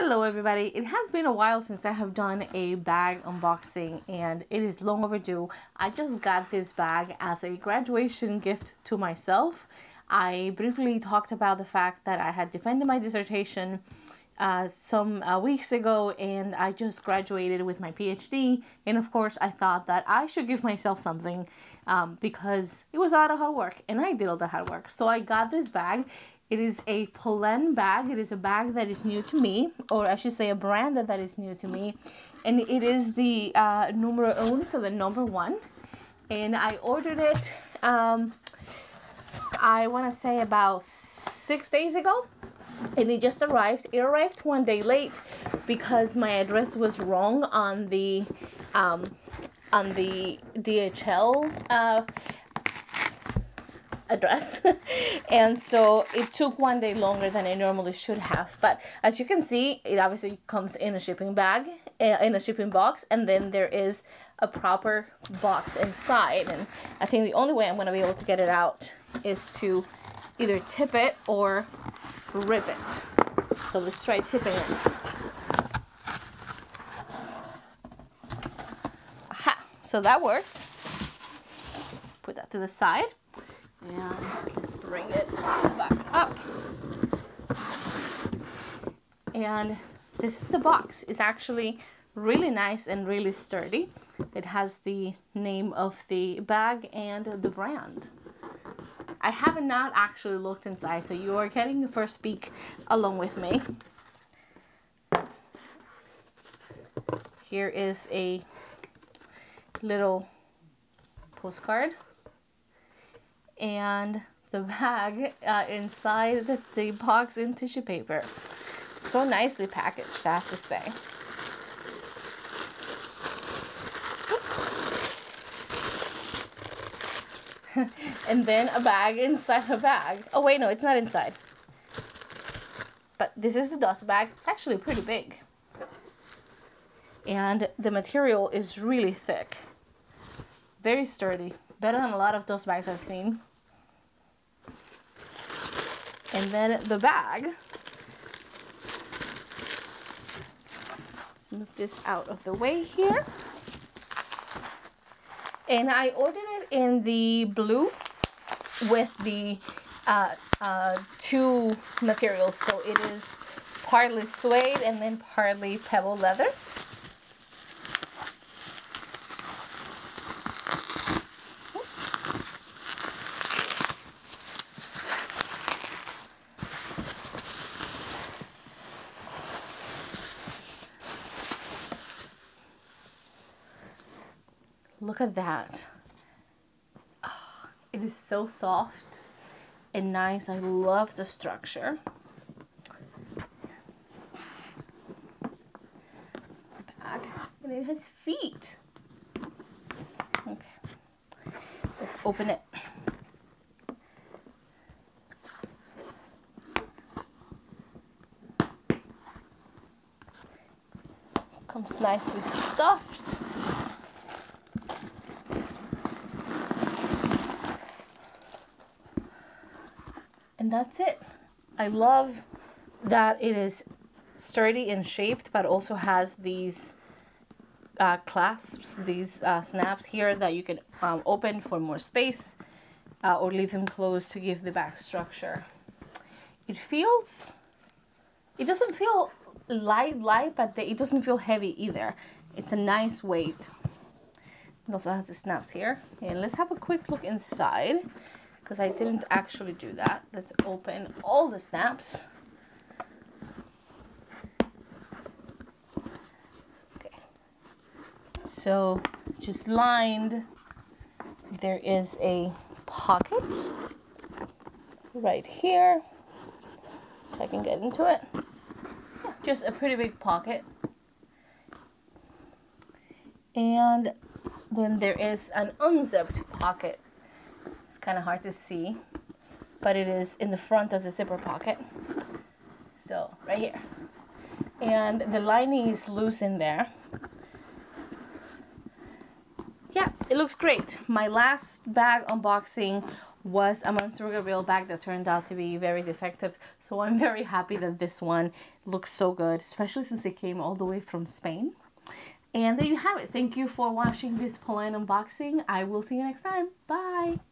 Hello everybody, it has been a while since I have done a bag unboxing and it is long overdue. I just got this bag as a graduation gift to myself. I briefly talked about the fact that I had defended my dissertation some weeks ago and I just graduated with my PhD, and of course I thought that I should give myself something because it was a lot of hard work and I did all the hard work. So I got this bag. It is a Polène bag. It is a bag that is new to me, or I should say a brand that is new to me. And it is the Numéro 1, so the number 1. And I ordered it, I want to say about 6 days ago. And it just arrived. It arrived one day late because my address was wrong on the DHL address and so it took one day longer than it normally should have. But as you can see, it obviously comes in a shipping bag, in a shipping box, and then there is a proper box inside. And I think the only way I'm going to be able to get it out is to either tip it or rip it. So let's try tipping it. Aha! So that worked. Put that to the side. And let's bring it back up. And this is a box. It's actually really nice and really sturdy. It has the name of the bag and the brand. I have not actually looked inside, so you are getting the first peek along with me. Here is a little postcard. And the bag inside the box in tissue paper. So nicely packaged, I have to say. And then a bag inside a bag. Oh wait, no, it's not inside. But this is the dust bag. It's actually pretty big. And the material is really thick. Very sturdy. Better than a lot of dust bags I've seen. And then the bag. Let's move this out of the way here. And I ordered it in the blue with the two materials. So it is partly suede and then partly pebble leather. Look at that. Oh, it is so soft and nice. I love the structure. Bag. And it has feet. Okay. Let's open it. Comes nicely stuffed. And that's it. I love that it is sturdy and shaped, but also has these clasps, these snaps here that you can open for more space or leave them closed to give the back structure. It doesn't feel light, but it doesn't feel heavy either. It's a nice weight. It also has the snaps here. And let's have a quick look inside, because I didn't actually do that. Let's open all the snaps. Okay. So it's just lined. There is a pocket right here. If I can get into it. Yeah, just a pretty big pocket. And then there is an unzipped pocket. Kind of hard to see, but it is in the front of the zipper pocket, so right here, and the lining is loose in there. Yeah, it looks great. My last bag unboxing was a Monster Real bag that turned out to be very defective. So I'm very happy that this one looks so good, especially since it came all the way from Spain. And there you have it. Thank you for watching this Polène unboxing. I will see you next time. Bye!